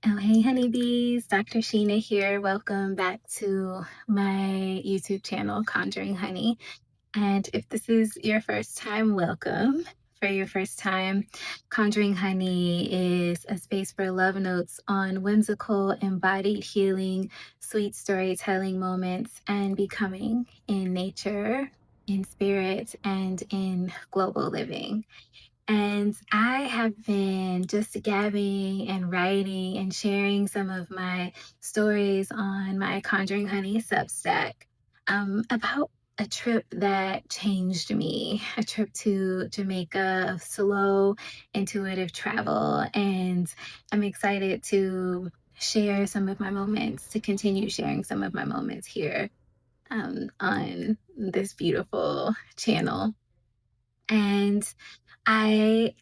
Oh, hey, honeybees. Dr. Sheena here. Welcome back to my YouTube channel, Conjuring Honey. And if this is your first time, welcome. For your first time, Conjuring Honey is a space for love notes on whimsical, embodied healing, sweet storytelling moments, and becoming in nature, in spirit, and in global living. And I have been just gabbing and writing and sharing some of my stories on my Conjuring Honey substack about a trip that changed me, a trip to Jamaica of slow, intuitive travel. And I'm excited to share some of my moments, to continue sharing some of my moments here on this beautiful channel. And I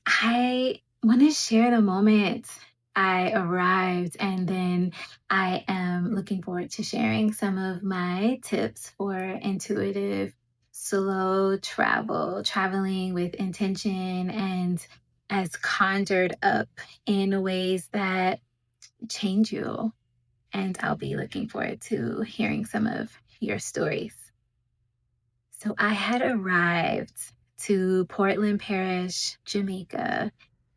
want to share the moment I arrived, and then I am looking forward to sharing some of my tips for intuitive, slow travel, traveling with intention and as conjured up in ways that change you. And I'll be looking forward to hearing some of your stories. So I had arrived to Portland Parish, Jamaica,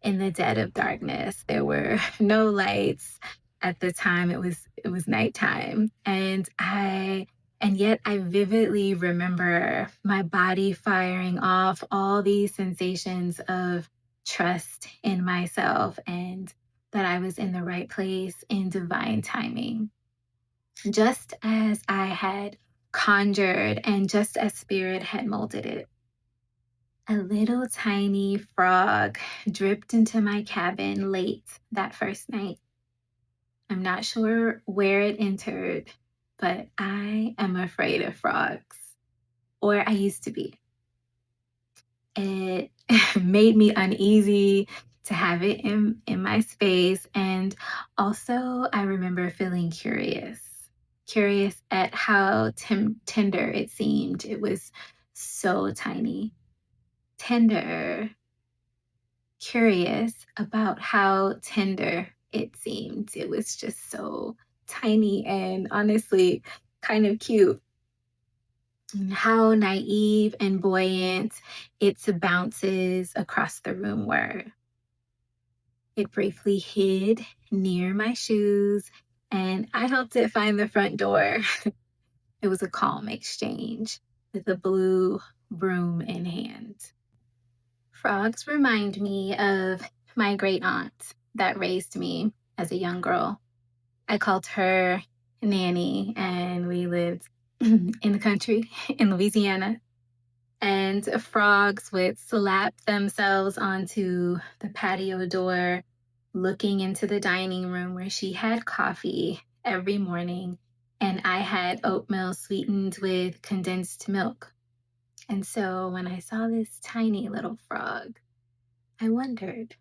in the dead of darkness. There were no lights at the time. It was nighttime, and yet I vividly remember my body firing off all these sensations of trust in myself and that I was in the right place in divine timing. Just as I had conjured and just as spirit had molded it. A little tiny frog dripped into my cabin late that first night. I'm not sure where it entered, but I am afraid of frogs, or I used to be. It made me uneasy to have it in my space, and also I remember feeling curious at how tender it seemed. It was so tiny, tender, curious about how tender it seemed. It was just so tiny and honestly kind of cute. And how naive and buoyant its bounces across the room were. It briefly hid near my shoes, and I helped it find the front door. It was a calm exchange with a blue broom in hand. Frogs remind me of my great aunt that raised me as a young girl. I called her Nanny, and we lived in the country in Louisiana. And frogs would slap themselves onto the patio door, looking into the dining room where she had coffee every morning, and I had oatmeal sweetened with condensed milk. And so when I saw this tiny little frog, I wondered,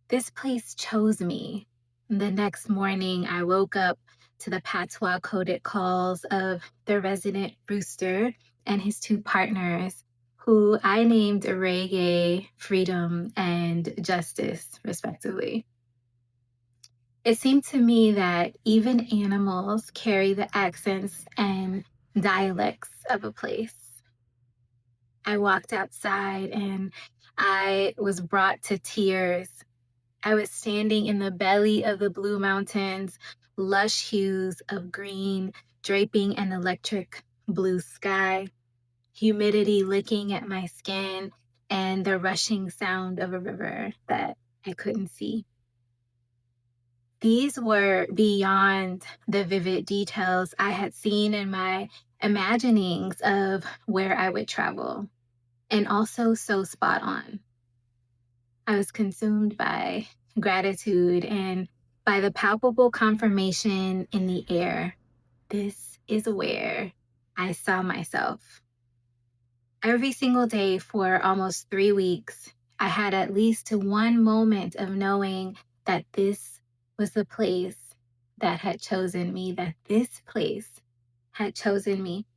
this place chose me. The next morning, I woke up to the patois coded calls of the resident rooster and his two partners, who I named Reggae, Freedom, and Justice, respectively. It seemed to me that even animals carry the accents and dialects of a place. I walked outside and I was brought to tears. I was standing in the belly of the Blue Mountains, lush hues of green draping an electric blue sky, humidity licking at my skin, and the rushing sound of a river that I couldn't see. These were beyond the vivid details I had seen in my imaginings of where I would travel, and also so spot on. I was consumed by gratitude and by the palpable confirmation in the air. This is where I saw myself. Every single day for almost 3 weeks, I had at least one moment of knowing that this was the place that had chosen me, that this place had chosen me.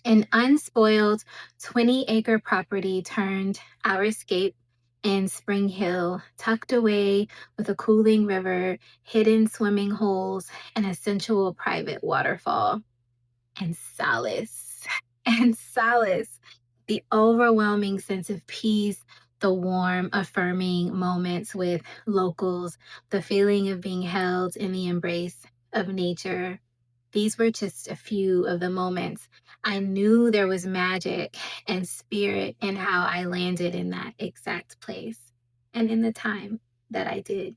An unspoiled 20-acre property turned our escape in Spring Hill, tucked away with a cooling river, hidden swimming holes, and a sensual private waterfall. And solace, and solace, the overwhelming sense of peace, the warm, affirming moments with locals, the feeling of being held in the embrace of nature. These were just a few of the moments. I knew there was magic and spirit in how I landed in that exact place and in the time that I did.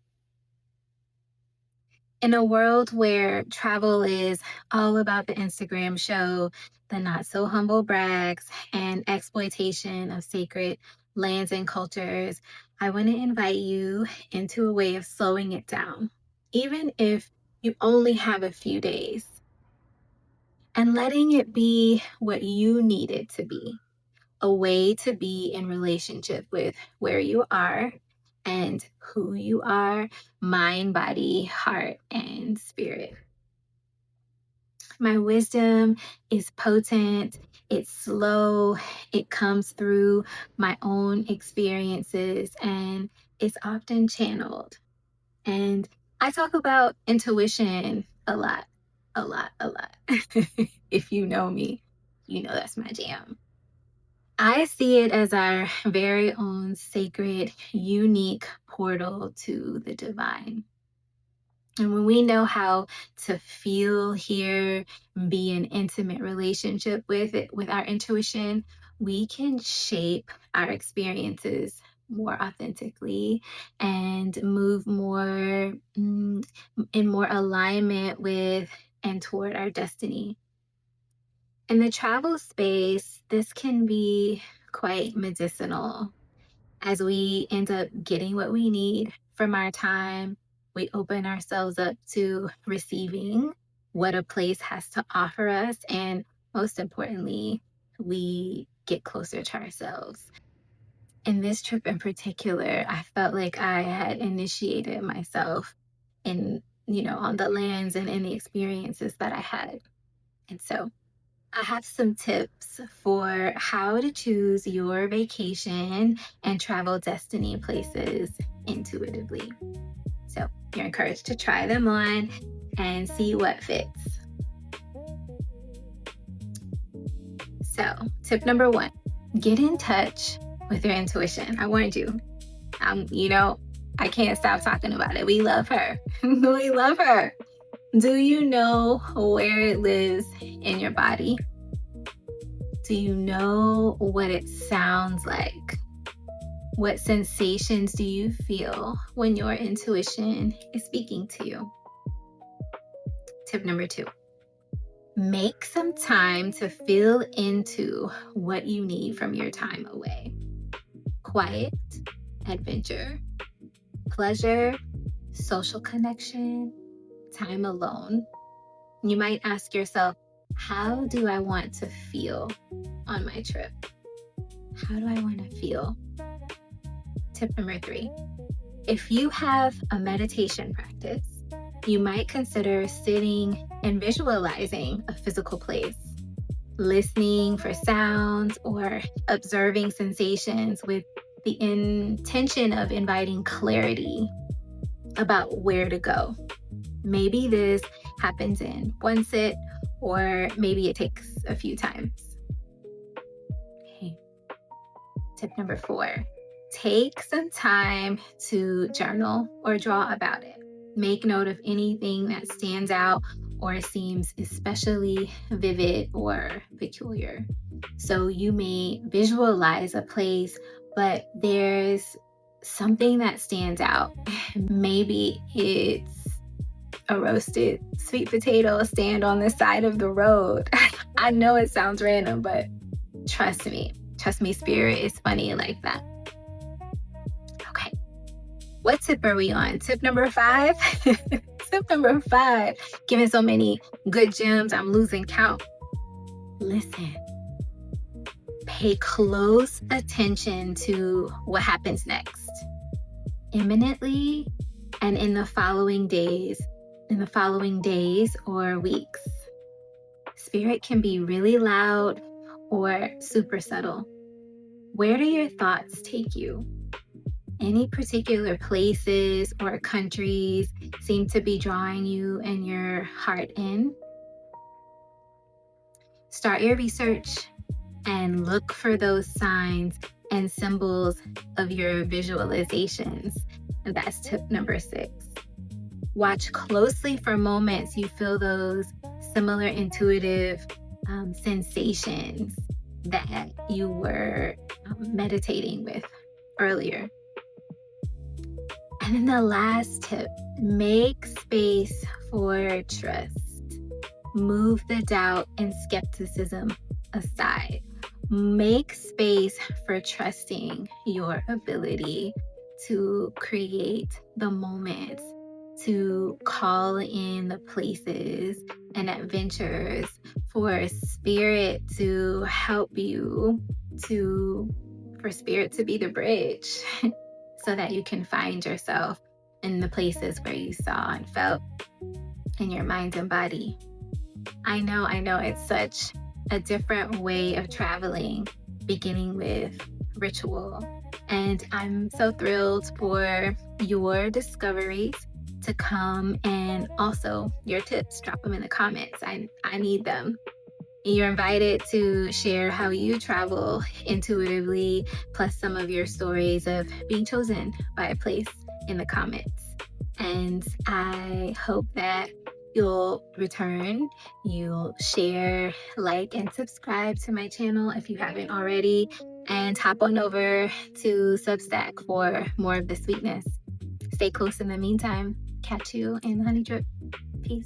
In a world where travel is all about the Instagram show, the not so humble brags, and exploitation of sacred lands and cultures, I want to invite you into a way of slowing it down, even if you only have a few days, and letting it be what you need it to be, a way to be in relationship with where you are and who you are, mind, body, heart, and spirit. My wisdom is potent, it's slow, it comes through my own experiences, and it's often channeled. And I talk about intuition a lot, a lot, a lot. If you know me, you know that's my jam. I see it as our very own sacred, unique portal to the divine. And when we know how to feel, hear, be in intimate relationship with it, with our intuition, we can shape our experiences more authentically and move more in more alignment with and toward our destiny. In the travel space, this can be quite medicinal as we end up getting what we need from our time. We open ourselves up to receiving what a place has to offer us. And most importantly, we get closer to ourselves. In this trip in particular, I felt like I had initiated myself in, on the lands and in the experiences that I had. And so I have some tips for how to choose your vacation and travel destiny places intuitively. So you're encouraged to try them on and see what fits. So, tip number 1, get in touch with your intuition. I warned you. I can't stop talking about it. We love her. We love her. Do you know where it lives in your body? Do you know what it sounds like? What sensations do you feel when your intuition is speaking to you? Tip number 2, make some time to feel into what you need from your time away. Quiet, adventure, pleasure, social connection, time alone. You might ask yourself, how do I want to feel on my trip? How do I want to feel? Tip number 3, if you have a meditation practice, you might consider sitting and visualizing a physical place, listening for sounds or observing sensations with the intention of inviting clarity about where to go. Maybe this happens in one sit, or maybe it takes a few times. Okay. Tip number 4, take some time to journal or draw about it. Make note of anything that stands out or seems especially vivid or peculiar. So you may visualize a place, but there's something that stands out. Maybe it's a roasted sweet potato stand on the side of the road. I know it sounds random, but trust me, spirit is funny like that. Okay, what tip are we on? Tip number 5? Tip number 5, giving so many good gems, I'm losing count. Listen, pay close attention to what happens next, imminently, and in the following days or weeks. Spirit can be really loud or super subtle. Where do your thoughts take you? Any particular places or countries seem to be drawing you and your heart in? Start your research and look for those signs and symbols of your visualizations. And that's tip number 6. Watch closely for moments you feel those similar intuitive sensations that you were meditating with earlier. And then the last tip, make space for trust. Move the doubt and skepticism aside. Make space for trusting your ability to create the moments, to call in the places and adventures, for spirit to help you, for spirit to be the bridge so that you can find yourself in the places where you saw and felt in your mind and body. I know it's such a different way of traveling, beginning with ritual. And I'm so thrilled for your discoveries to come, and also your tips. Drop them in the comments. I need them. You're invited to share how you travel intuitively, plus some of your stories of being chosen by a place in the comments. And I hope that you'll return, you'll share, like, and subscribe to my channel if you haven't already, and hop on over to Substack for more of the sweetness. Stay close in the meantime. Catch you in the honey drip. Peace.